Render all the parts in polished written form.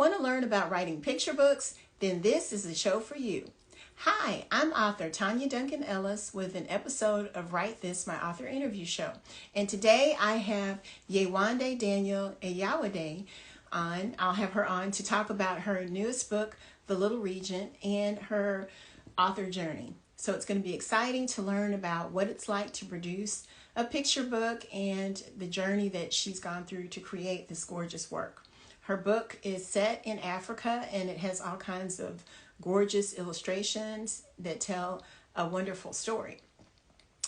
Want to learn about writing picture books? Then this is the show for you. Hi, I'm author Tonya Duncan Ellis with an episode of Write This, my author interview show. And today I have Yewande Daniel-Ayoade on. I'll have her on to talk about her newest book, The Little Regent, and her author journey. So it's going to be exciting to learn about what it's like to produce a picture book and the journey that she's gone through to create this gorgeous work. Her book is set in Africa and it has all kinds of gorgeous illustrations that tell a wonderful story.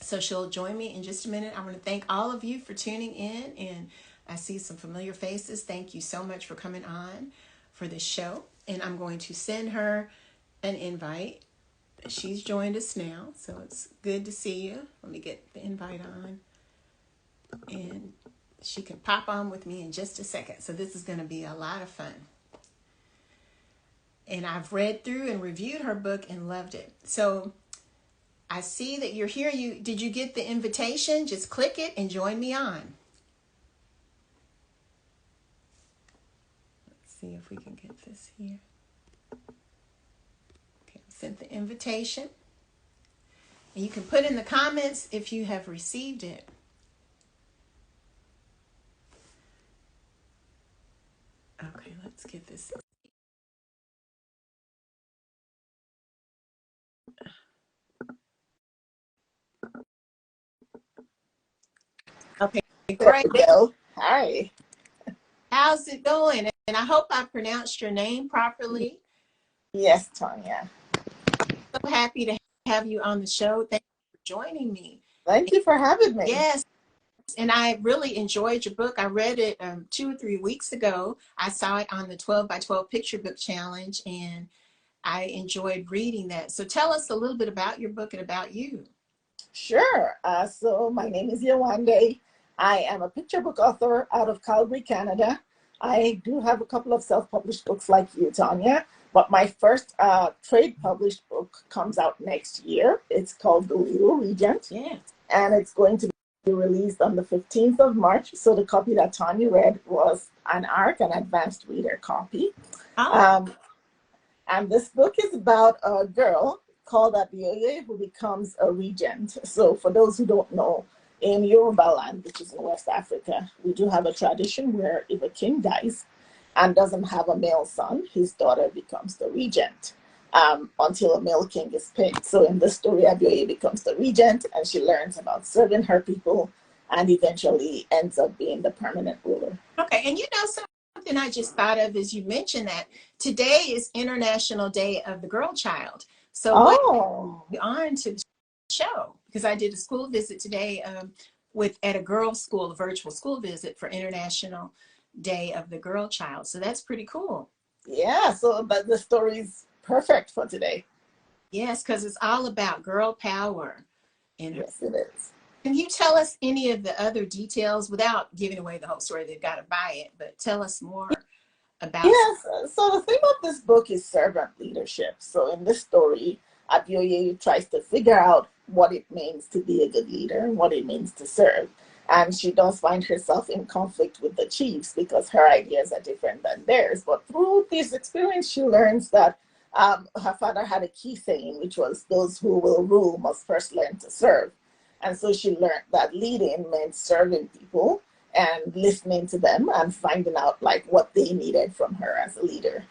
So she'll join me in just a minute. I want to thank all of you for tuning in, and I see some familiar faces. Thank you so much for coming on for this show. And I'm going to send her an invite. She's joined us now, so it's good to see you. Let me get the invite on. And she can pop on with me in just a second. So this is going to be a lot of fun. And I've read through and reviewed her book and loved it. So I see that you're here. Did you get the invitation? Just click it and join me on. Let's see if we can get this here. Okay, I sent the invitation. And you can put in the comments if you have received it. Okay, let's get this. Okay, great. Hi. How's it going? And I hope I pronounced your name properly. Yes, Tonya. So happy to have you on the show. Thank you for joining me. Thank you for having me. Yes. And I really enjoyed your book. I read it 2 or 3 weeks ago. I saw it on the 12 by 12 picture book challenge, and I enjoyed reading that. So tell us a little bit about your book and about you. Sure. So my name is Yewande. I am a picture book author out of Calgary, Canada. I do have a couple of self-published books like you, Tonya, but my first trade published book comes out next year. It's called The Little Regent. Yeah. And it's going to be released on the 15th of March. So the copy that Tonya read was an advanced reader copy. Oh. And this book is about a girl called Abiyoye who becomes a regent. So for those who don't know, in Yoruba land, which is in West Africa, we do have a tradition where if a king dies and doesn't have a male son, his daughter becomes the regent until a male king is picked. So in this story, Abiyoye becomes the regent and she learns about serving her people and eventually ends up being the permanent ruler. Okay, and you know something I just thought of as you mentioned that today is International Day of the Girl Child. So what on to the show, because I did a school visit today at a girls' school, a virtual school visit for International Day of the Girl Child. So that's pretty cool. Yeah, so but the story's perfect for today. Yes, because it's all about girl power. Yes, it is. Can you tell us any of the other details without giving away the whole story? They've got to buy it, but tell us more about. Yes, so the theme of this book is servant leadership. So in this story, Abiyoye tries to figure out what it means to be a good leader and what it means to serve. And she does find herself in conflict with the chiefs because her ideas are different than theirs. But through this experience, she learns that her father had a key saying, which was, those who will rule must first learn to serve. And so she learned that leading meant serving people and listening to them and finding out like what they needed from her as a leader.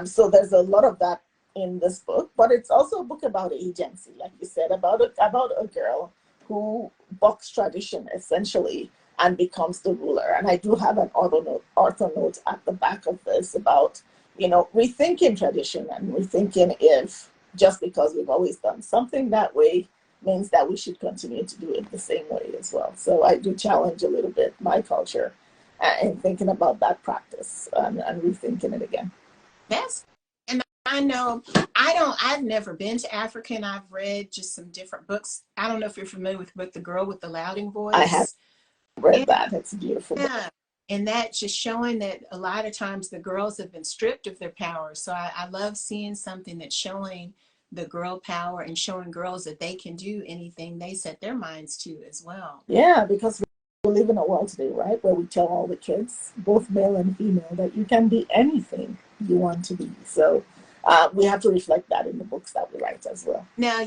So there's a lot of that in this book, but it's also a book about agency, like you said, about a girl who bucks tradition essentially and becomes the ruler. And I do have an author note at the back of this about, rethinking tradition and rethinking if just because we've always done something that way means that we should continue to do it the same way as well. So I do challenge a little bit my culture in thinking about that practice and rethinking it again. Yes. And I know I've never been to Africa, and I've read just some different books. I don't know if you're familiar with the book, The Girl with the Louding Voice. I have read that. It's a beautiful book. And that's just showing that a lot of times the girls have been stripped of their power. So I love seeing something that's showing the girl power and showing girls that they can do anything they set their minds to as well. Yeah, because we live in a world today, right, where we tell all the kids, both male and female, that you can be anything you want to be. So we have to reflect that in the books that we write as well. Now,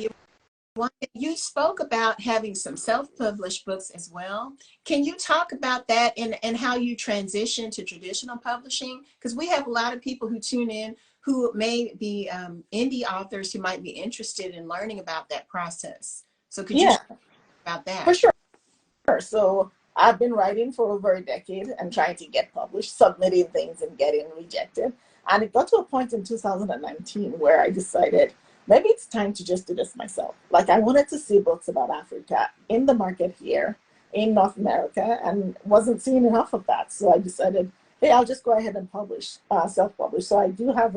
you spoke about having some self-published books as well. Can you talk about that and how you transition to traditional publishing? Because we have a lot of people who tune in who may be indie authors who might be interested in learning about that process. So could you Yeah, share about for that? sure. So I've been writing for over a decade and trying to get published, submitting things and getting rejected. And it got to a point in 2019 where I decided maybe it's time to just do this myself. Like I wanted to see books about Africa in the market here in North America and wasn't seeing enough of that. So I decided, hey, I'll just go ahead and publish, self-publish. So I do have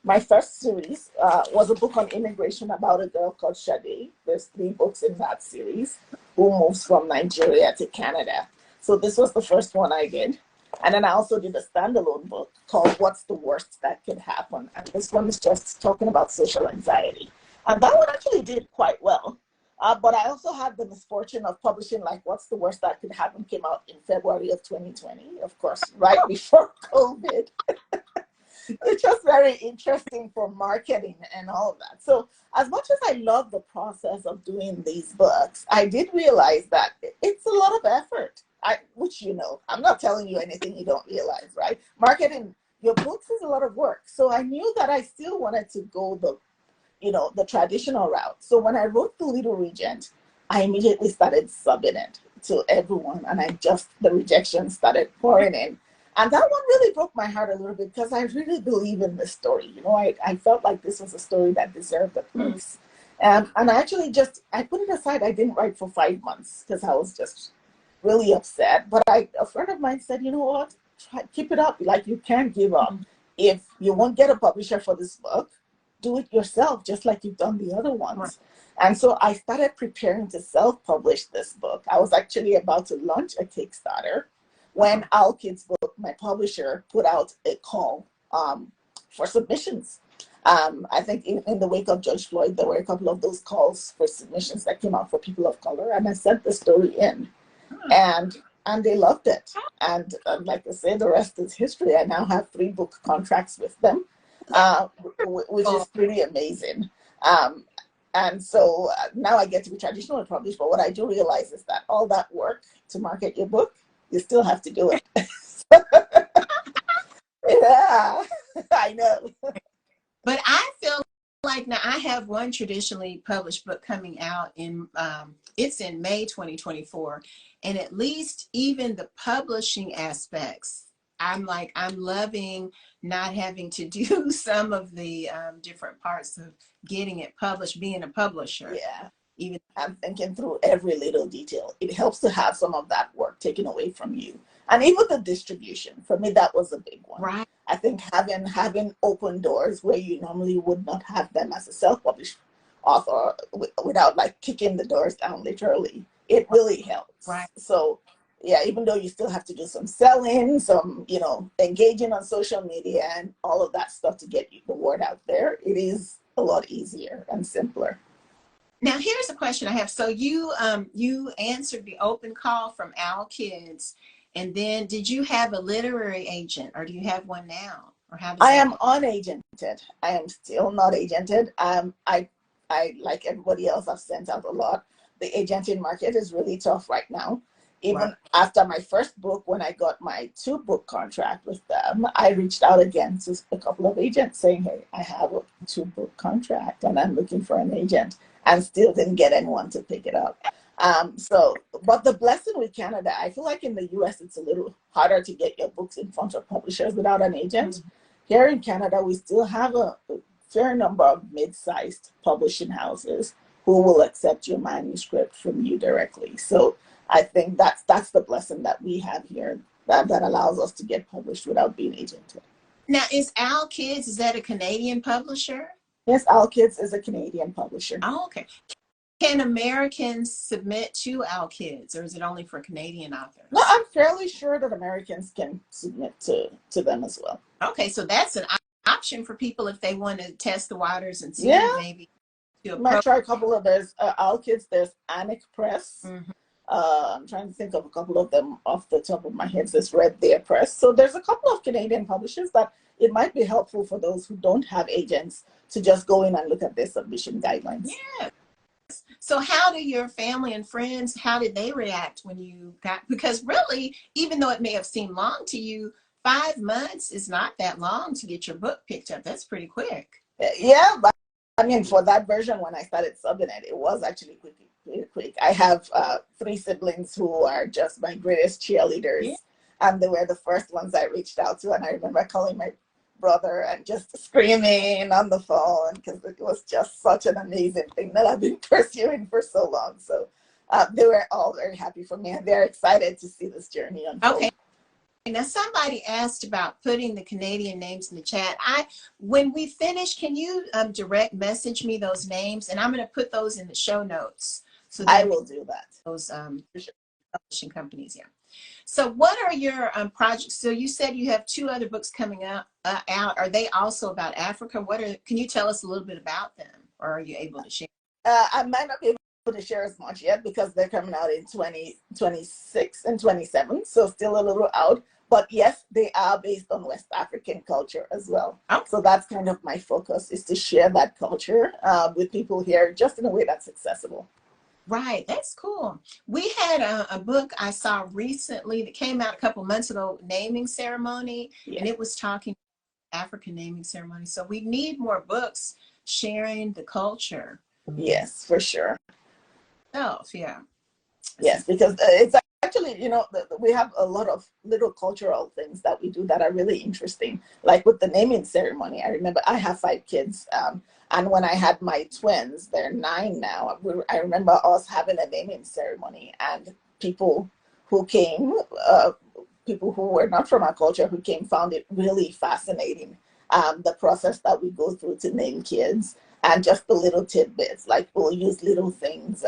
my first series was a book on immigration about a girl called Sade. There's 3 books in that series who moves from Nigeria to Canada. So this was the first one I did. And then I also did a standalone book called What's the Worst That Could Happen? And this one is just talking about social anxiety. And that one actually did quite well. But I also had the misfortune of publishing like What's the Worst That Could Happen came out in February of 2020, of course, right before COVID. It's just very interesting for marketing and all of that. So as much as I love the process of doing these books, I did realize that it's a lot of effort. Which I'm not telling you anything you don't realize, right? Marketing your books is a lot of work. So I knew that I still wanted to go the traditional route. So when I wrote The Little Regent, I immediately started subbing it to everyone, and the rejection started pouring in. And that one really broke my heart a little bit because I really believe in this story. I felt like this was a story that deserved a place. And I actually I put it aside. I didn't write for 5 months because I was just really upset. But a friend of mine said, you know what, keep it up. Like, you can't give up. If you won't get a publisher for this book, do it yourself, just like you've done the other ones. Right. And so I started preparing to self-publish this book. I was actually about to launch a Kickstarter when Our Kids Book, my publisher, put out a call for submissions. I think in the wake of George Floyd, there were a couple of those calls for submissions that came out for people of color, and I sent the story in, and they loved it. And like I said, the rest is history. I now have 3 book contracts with them, which is pretty amazing. And so now I get to be traditionally published, but what I do realize is that all that work to market your book, you still have to do it. Yeah, I know. But I feel like now I have one traditionally published book coming out it's in May 2024. And at least even the publishing aspects, I'm loving not having to do some of the different parts of getting it published, being a publisher. Yeah. Even I'm thinking through every little detail. It helps to have some of that work taken away from you. And even the distribution, for me, that was a big one. Right. I think having open doors where you normally would not have them as a self-published author without like kicking the doors down literally, it really helps. Right. So yeah, even though you still have to do some selling, some, engaging on social media and all of that stuff to get the word out there, it is a lot easier and simpler. Now, here's a question I have. So you answered the open call from Our Kids, and then did you have a literary agent, or do you have one now? Or how does I am unagented. I am still not agented. I like everybody else, I've sent out a lot. The agenting market is really tough right now. Even after my first book, when I got my 2-book contract with them, I reached out again to a couple of agents saying, hey, I have a 2-book contract and I'm looking for an agent, and still didn't get anyone to pick it up. But the blessing with Canada, I feel like in the US, it's a little harder to get your books in front of publishers without an agent. Mm-hmm. Here in Canada, we still have a fair number of mid-sized publishing houses who will accept your manuscript from you directly. So I think that's the blessing that we have here that allows us to get published without being agented. Now, is Our Kids, is that a Canadian publisher? Yes, Our Kids is a Canadian publisher. Oh, okay. Can Americans submit to Our Kids, or is it only for Canadian authors? No, I'm fairly sure that Americans can submit to them as well. Okay, so that's an option for people if they want to test the waters and see maybe. You might try a couple of those. Our Kids, there's Anik Press. Mm-hmm. I'm trying to think of a couple of them off the top of my head. This Red Deer Press. So there's a couple of Canadian publishers that it might be helpful for those who don't have agents to just go in and look at their submission guidelines. Yeah. So how do your family and friends, how did they react when you got, because really, even though it may have seemed long to you, 5 months is not that long to get your book picked up. That's pretty quick. Yeah, but I mean, for that version, when I started subbing it, it was actually quick. I have 3 siblings who are just my greatest cheerleaders. Yeah. And they were the first ones I reached out to. And I remember calling my brother and just screaming on the phone because it was just such an amazing thing that I've been pursuing for so long. So they were all very happy for me, and they're excited to see this journey unfold. Okay. Now, somebody asked about putting the Canadian names in the chat. When we finish, can you direct message me those names? And I'm going to put those in the show notes. So I will do that. Those publishing companies, yeah. So what are your projects? So you said you have 2 other books coming out. Are they also about Africa? Can you tell us a little bit about them? Or are you able to share? I might not be able to share as much yet because they're coming out in 2026 and 27. So still a little out. But yes, they are based on West African culture as well. Okay. So that's kind of my focus, is to share that culture with people here just in a way that's accessible. Right, that's cool. We had a book I saw recently that came out a couple months ago, Naming Ceremony, and it was talking African naming ceremony. So we need more books sharing the culture. Yes, for sure. Oh, yeah. Yes, because it's actually, you know, we have a lot of little cultural things that we do that are really interesting. Like with the naming ceremony, I remember I have 5 kids. And when I had my twins, they're 9 now. I remember us having a naming ceremony, and people who came, people who were not from our culture who came, found it really fascinating. The process that we go through to name kids, and just the little tidbits, like we'll use little things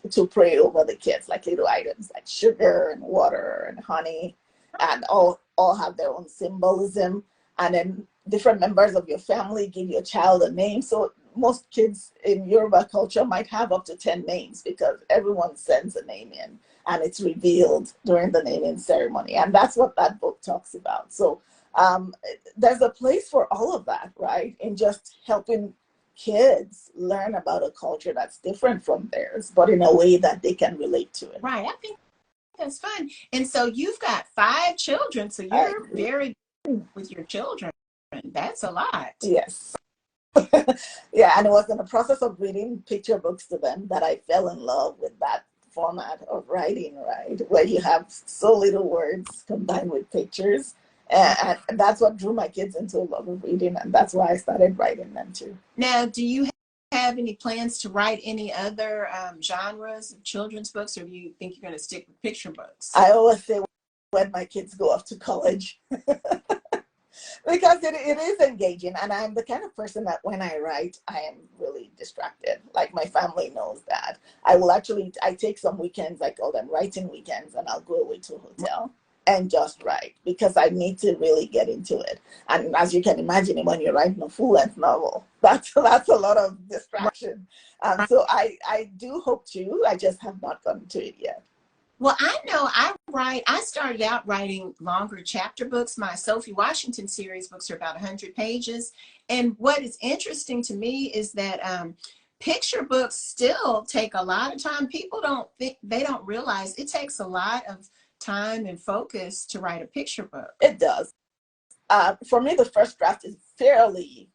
to pray over the kids, like little items like sugar and water and honey, and all have their own symbolism. And then different members of your family give your child a name. So most kids in Yoruba culture might have up to 10 names because everyone sends a name in and it's revealed during the naming ceremony. And that's what that book talks about. So there's a place for all of that, right? In just helping kids learn about a culture that's different from theirs, but in a way that they can relate to it. Right. I think that's fun. And so you've got 5 children, so you're very good with your children. That's a lot. Yes. Yeah, and it was in the process of reading picture books to them that I fell in love with that format of writing, right? Where you have so little words combined with pictures. And that's what drew my kids into a love of reading, and that's why I started writing them too. Now, do you have any plans to write any other genres of children's books, or do you think you're going to stick with picture books? I always say when my kids go off to college, because it is engaging, and I'm the kind of person that when I write, I am really distracted. Like my family knows that. I take some weekends, I call them writing weekends, and I'll go away to a hotel and just write because I need to really get into it. And as you can imagine, when you're writing a full-length novel, that's a lot of distraction. So I do hope to. I just have not gotten to it yet. Well, I know I started out writing longer chapter books. My Sophie Washington series books are about 100 pages. And what is interesting to me is that picture books still take a lot of time. People don't realize it takes a lot of time and focus to write a picture book. It does. For me, the first draft is fairly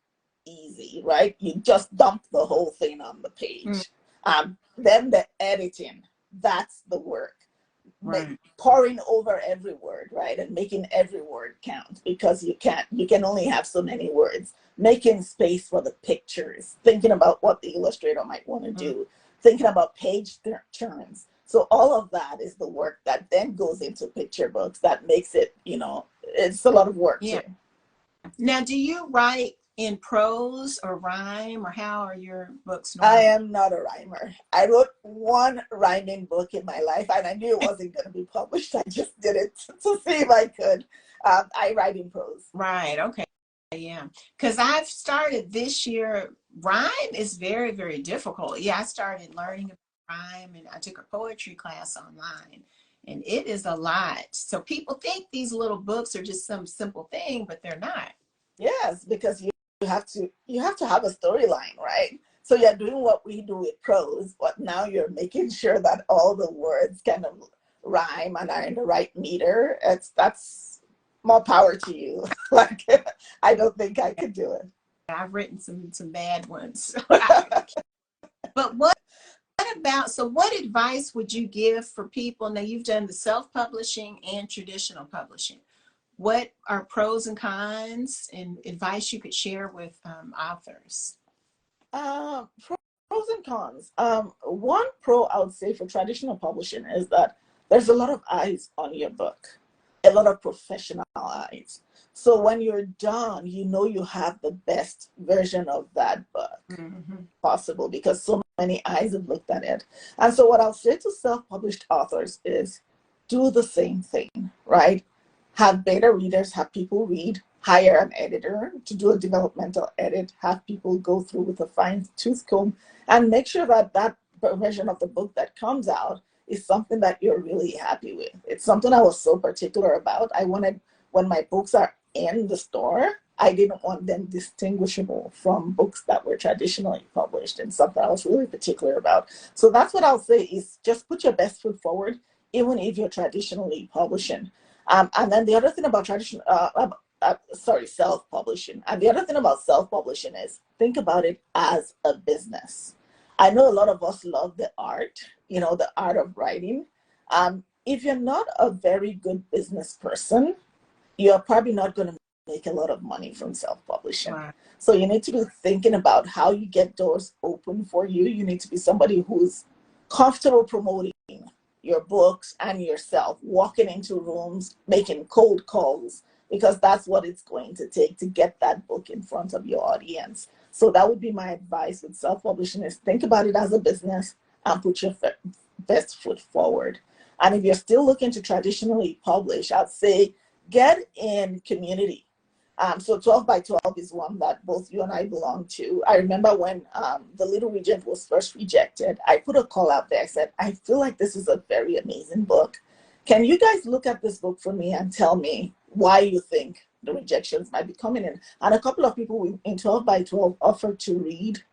easy, right? You just dump the whole thing on the page. Then the editing, that's the work. Right. Pouring over every word, right? And making every word count, because you can only have so many words. Making space for the pictures, thinking about what the illustrator might want to do, thinking about page turns. So all of that is the work that then goes into picture books that makes it, it's a lot of work. Yeah. Too. Now, do you write in prose or rhyme, or how are your books normally? I am not a rhymer. I wrote one rhyming book in my life, and I knew it wasn't going to be published. I just did it to see if I could. I write in prose. Right. Okay. Yeah. Because I've started this year. Rhyme is very, very difficult. Yeah, I started learning rhyme, and I took a poetry class online. And it is a lot. So people think these little books are just some simple thing, but they're not. Yes, because you have to have a storyline, right? So you're doing what we do with prose, but now you're making sure that all the words kind of rhyme and are in the right meter. That's more power to you. Like, I don't think I could do it. I've written some bad ones. But what advice would you give for people? Now you've done the self-publishing and traditional publishing. What are pros and cons and advice you could share with authors? Pros and cons. One pro I would say for traditional publishing is that there's a lot of eyes on your book, a lot of professional eyes. So when you're done, you know you have the best version of that book possible because so many eyes have looked at it. And so what I'll say to self-published authors is do the same thing, right? Have beta readers, have people read, hire an editor to do a developmental edit, have people go through with a fine tooth comb, and make sure that that version of the book that comes out is something that you're really happy with. It's something I was so particular about. I wanted, when my books are in the store, I didn't want them distinguishable from books that were traditionally published, and something I was really particular about. So that's what I'll say is just put your best foot forward, even if you're traditionally publishing. And then the other thing about self-publishing. And the other thing about self-publishing is think about it as a business. I know a lot of us love the art, the art of writing. If you're not a very good business person, you're probably not going to make a lot of money from self-publishing. Right. So you need to be thinking about how you get doors open for you. You need to be somebody who's comfortable promoting your books and yourself, walking into rooms, making cold calls, because that's what it's going to take to get that book in front of your audience. So that would be my advice with self-publishing is think about it as a business and put your best foot forward. And if you're still looking to traditionally publish, I'd say get in community. So 12 by 12 is one that both you and I belong to. I remember when the Little Regent was first rejected, I put a call out there. I said, I feel like this is a very amazing book. Can you guys look at this book for me and tell me why you think the rejections might be coming in? And a couple of people in 12 by 12 offered to read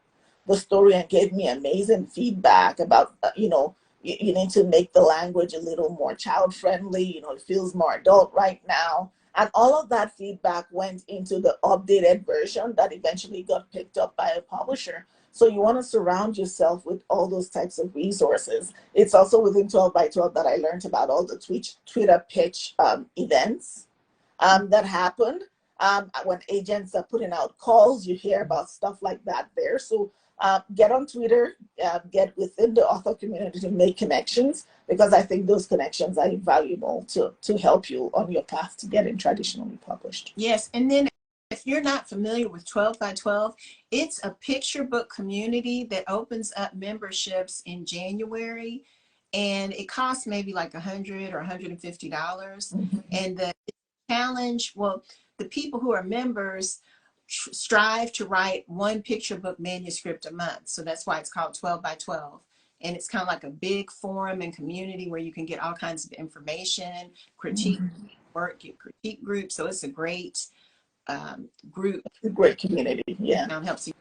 the story and gave me amazing feedback about, you need to make the language a little more child friendly. It feels more adult right now. And all of that feedback went into the updated version that eventually got picked up by a publisher. So you want to surround yourself with all those types of resources. It's also within 12 by 12 that I learned about all the Twitter pitch events that happened. When agents are putting out calls, you hear about stuff like that there. So get on Twitter, get within the author community to make connections, because I think those connections are invaluable to help you on your path to getting traditionally published. Yes, and then if you're not familiar with 12 by 12, it's a picture book community that opens up memberships in January, and it costs maybe like $100 or $150. And the challenge, well, the people who are members strive to write one picture book manuscript a month. So that's why it's called 12 by 12. And it's kind of like a big forum and community where you can get all kinds of information, critique work, get critique groups. So it's a great group. A great community, yeah. Helps you.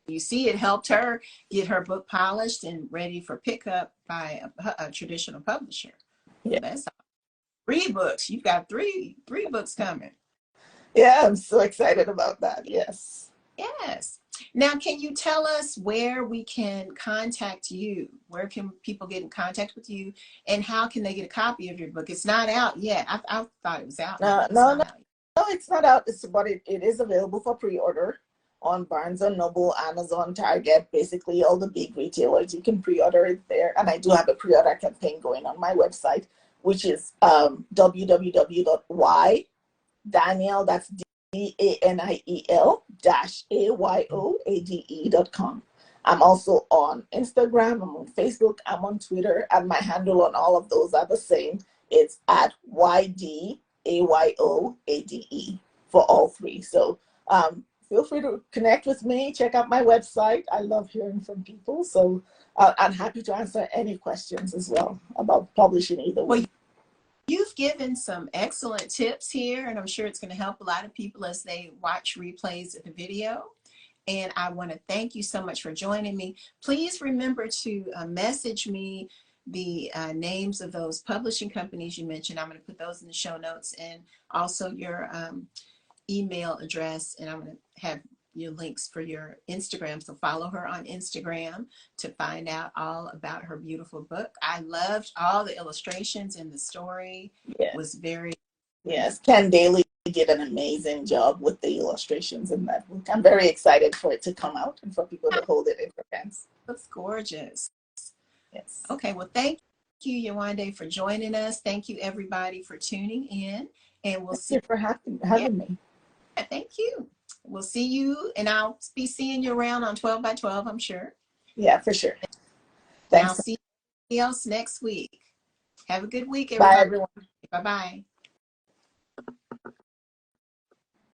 You see, it helped her get her book polished and ready for pickup by a traditional publisher. Yeah. That's 3 books. You've got three books coming. Yeah, I'm so excited about that. Yes. Yes. Now, can you tell us where we can contact you? Where can people get in contact with you, and how can they get a copy of your book? It's not out yet. I thought it was out. No, it's not out. But it is available for pre-order on Barnes & Noble, Amazon, Target, basically all the big retailers. You can pre-order it there. And I do have a pre-order campaign going on my website, which is www.Daniel, that's DANIEL-AYOADE.com. I'm also on Instagram, I'm on Facebook, I'm on Twitter, and my handle on all of those are the same. It's at YDAYOADE for all 3. So feel free to connect with me. Check out my website. I love hearing from people. So I'm happy to answer any questions as well about publishing either way. Well, you've given some excellent tips here, and I'm sure it's going to help a lot of people as they watch replays of the video. And I want to thank you so much for joining me. Please remember to message me the names of those publishing companies you mentioned. I'm going to put those in the show notes, and also your email address, and I'm going to have your links for your Instagram. So follow her on Instagram to find out all about her beautiful book. I loved all the illustrations, and the story was very... Yes, Ken Daly did an amazing job with the illustrations in that book. I'm very excited for it to come out and for people to hold it in their hands. Looks gorgeous. Yes. Okay, well, thank you, Yewande, for joining us. Thank you, everybody, for tuning in, and we'll see you for having me. Thank you. We'll see you, and I'll be seeing you around on 12 by 12, I'm sure. Yeah, for sure. Thanks. And I'll see you else next week. Have a good week, everybody. Bye, everyone. Bye-bye.